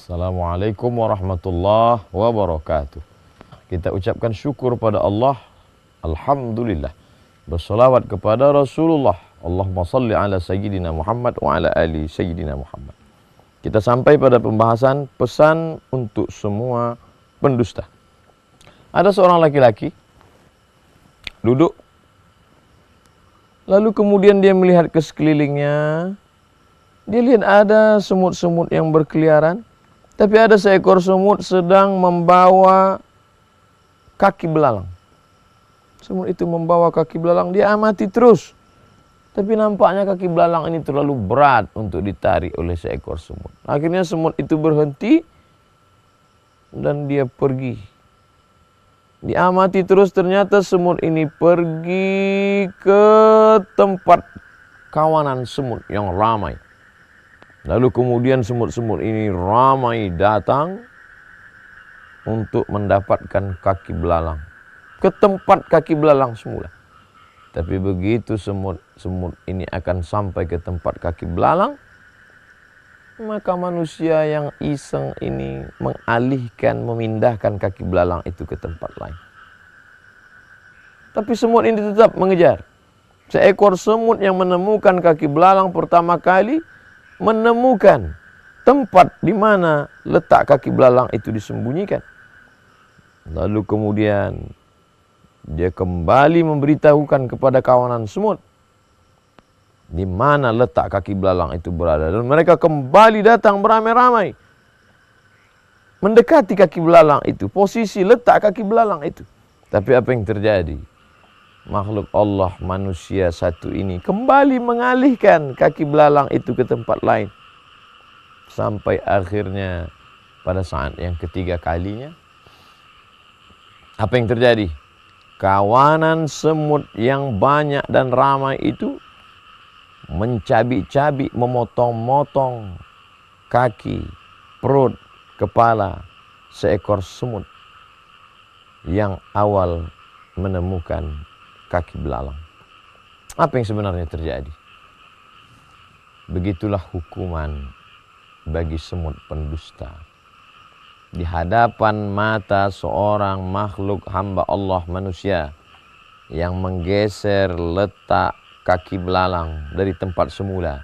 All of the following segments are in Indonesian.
Assalamualaikum warahmatullahi wabarakatuh. Kita ucapkan syukur pada Allah. Alhamdulillah. Bersalawat kepada Rasulullah. Allahumma salli ala Sayyidina Muhammad wa ala ali Sayyidina Muhammad. Kita sampai pada pembahasan pesan untuk semua pendusta. Ada seorang laki-laki duduk, lalu kemudian dia melihat ke sekelilingnya. Dia lihat ada semut-semut yang berkeliaran, tapi ada seekor semut sedang membawa kaki belalang. Semut itu membawa kaki belalang, dia amati terus. Tapi nampaknya kaki belalang ini terlalu berat untuk ditarik oleh seekor semut. Akhirnya semut itu berhenti dan dia pergi. Diamati terus, ternyata semut ini pergi ke tempat kawanan semut yang ramai. Lalu kemudian semut-semut ini ramai datang untuk mendapatkan kaki belalang. Ke tempat kaki belalang semula. Tapi begitu semut ini akan sampai ke tempat kaki belalang, maka manusia yang iseng ini mengalihkan, memindahkan kaki belalang itu ke tempat lain. Tapi semut ini tetap mengejar. Seekor semut yang menemukan kaki belalang pertama kali menemukan tempat di mana letak kaki belalang itu disembunyikan. Lalu kemudian dia kembali memberitahukan kepada kawanan semut di mana letak kaki belalang itu berada. Dan mereka kembali datang beramai-ramai mendekati kaki belalang itu, posisi letak kaki belalang itu. Tapi apa yang terjadi? Makhluk Allah, manusia satu ini kembali mengalihkan kaki belalang itu ke tempat lain. Sampai akhirnya pada saat yang ketiga kalinya, apa yang terjadi? Kawanan semut yang banyak dan ramai itu mencabik-cabik, memotong-motong kaki, perut, kepala seekor semut yang awal menemukan kaki belalang. Apa yang sebenarnya terjadi? Begitulah hukuman bagi semut pendusta. Di hadapan mata seorang makhluk hamba Allah manusia yang menggeser letak kaki belalang dari tempat semula.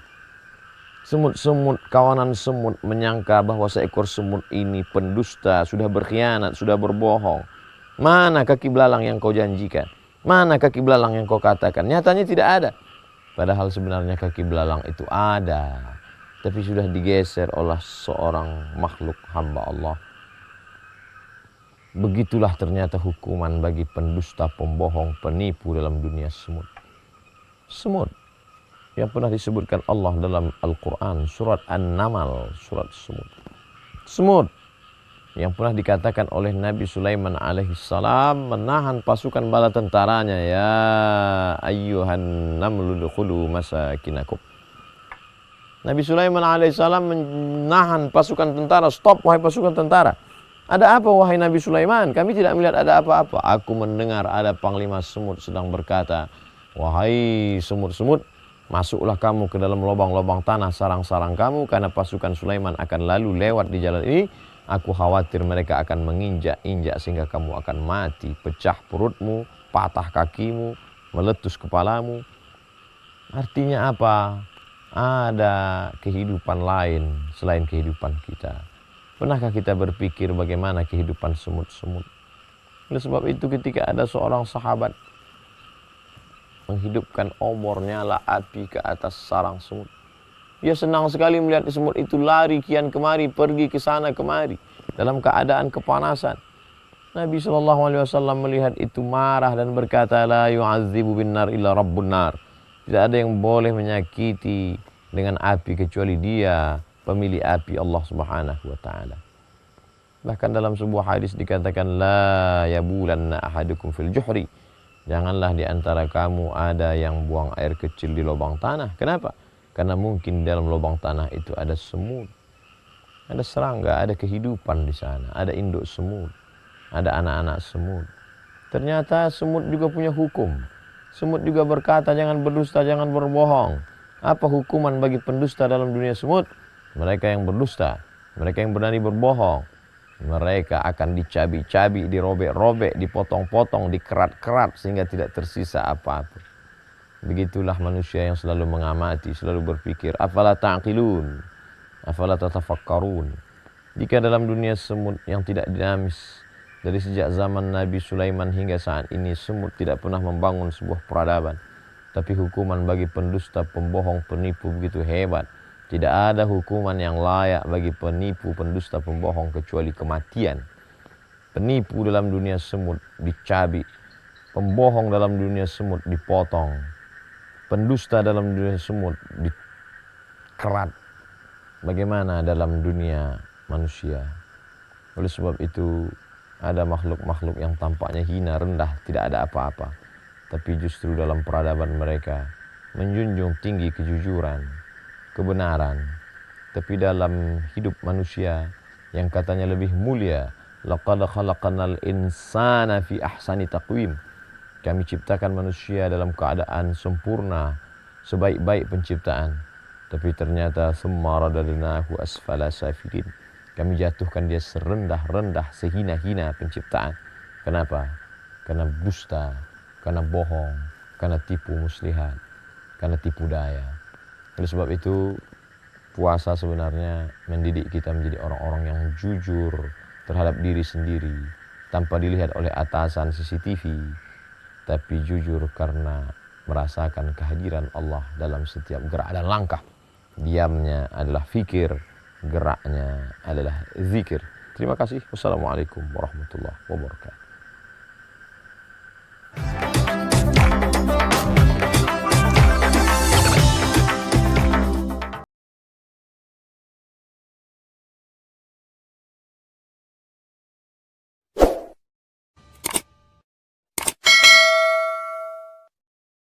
Semut-semut, kawanan semut menyangka bahwa seekor semut ini pendusta, sudah berkhianat, sudah berbohong. Mana kaki belalang yang kau janjikan? Mana kaki belalang yang kau katakan? Nyatanya tidak ada. Padahal sebenarnya kaki belalang itu ada, tapi sudah digeser oleh seorang makhluk hamba Allah. Begitulah ternyata hukuman bagi pendusta, pembohong, penipu dalam dunia semut. Semut yang pernah disebutkan Allah dalam Al-Quran, surat An-Naml, surat semut. Semut yang pernah dikatakan oleh Nabi Sulaiman alaihissalam menahan pasukan bala tentaranya, ya ayyuhan namlu dukhulu masakinakum. Nabi Sulaiman alaihissalam menahan pasukan tentara. Stop wahai pasukan tentara. Ada apa wahai Nabi Sulaiman? Kami tidak melihat ada apa-apa. Aku mendengar ada panglima semut sedang berkata, wahai semut-semut, masuklah kamu ke dalam lubang-lubang tanah sarang-sarang kamu, karena pasukan Sulaiman akan lalu lewat di jalan ini. Aku khawatir mereka akan menginjak-injak sehingga kamu akan mati, pecah perutmu, patah kakimu, meletus kepalamu. Artinya apa? Ada kehidupan lain selain kehidupan kita. Pernahkah kita berpikir bagaimana kehidupan semut-semut? Oleh sebab itu ketika ada seorang sahabat menghidupkan obor nyala api ke atas sarang semut, dia senang sekali melihat semut itu lari kian kemari, pergi ke sana kemari dalam keadaan kepanasan. Nabi SAW melihat itu marah dan berkata, la yu'adzibu bin nar illa rabbun nar. Tidak ada yang boleh menyakiti dengan api kecuali dia, pemilik api, Allah Subhanahu wa taala. Bahkan dalam sebuah hadis dikatakan, la yabulanna ahadukum fil juhri. Janganlah di antara kamu ada yang buang air kecil di lubang tanah. Kenapa? Karena mungkin dalam lubang tanah itu ada semut, ada serangga, ada kehidupan di sana, ada induk semut, ada anak-anak semut. Ternyata semut juga punya hukum. Semut juga berkata, jangan berdusta, jangan berbohong. Apa hukuman bagi pendusta dalam dunia semut? Mereka yang berdusta Mereka yang berani berbohong, mereka akan dicabi-cabi, dirobek-robek, dipotong-potong, dikerat-kerat sehingga tidak tersisa apa-apa. Begitulah manusia yang selalu mengamati, selalu berpikir, afala ta'qilun, afala tatafakkarun. Jika dalam dunia semut yang tidak dinamis, dari sejak zaman Nabi Sulaiman hingga saat ini, semut tidak pernah membangun sebuah peradaban. Tapi hukuman bagi pendusta, pembohong, penipu begitu hebat. Tidak ada hukuman yang layak bagi penipu, pendusta, pembohong kecuali kematian. Penipu dalam dunia semut dicabi, pembohong dalam dunia semut dipotong, pendusta dalam dunia semut dikerat. Bagaimana dalam dunia manusia? Oleh sebab itu ada makhluk-makhluk yang tampaknya hina, rendah, tidak ada apa-apa. Tapi justru dalam peradaban mereka menjunjung tinggi kejujuran, kebenaran. Tapi dalam hidup manusia yang katanya lebih mulia, laqad khalaqnal insana fi ahsani taqwim. Kami ciptakan manusia dalam keadaan sempurna, sebaik-baik penciptaan. Tapi ternyata summa radadnahu asfala safilin. Kami jatuhkan dia serendah-rendah, sehina-hina penciptaan. Kenapa? Karena dusta, karena bohong, karena tipu muslihat, karena tipu daya. Oleh sebab itu, puasa sebenarnya mendidik kita menjadi orang-orang yang jujur terhadap diri sendiri, tanpa dilihat oleh atasan CCTV, tapi jujur karena merasakan kehadiran Allah dalam setiap gerak dan langkah. Diamnya adalah fikir, geraknya adalah zikir. Terima kasih. Wassalamualaikum warahmatullahi wabarakatuh.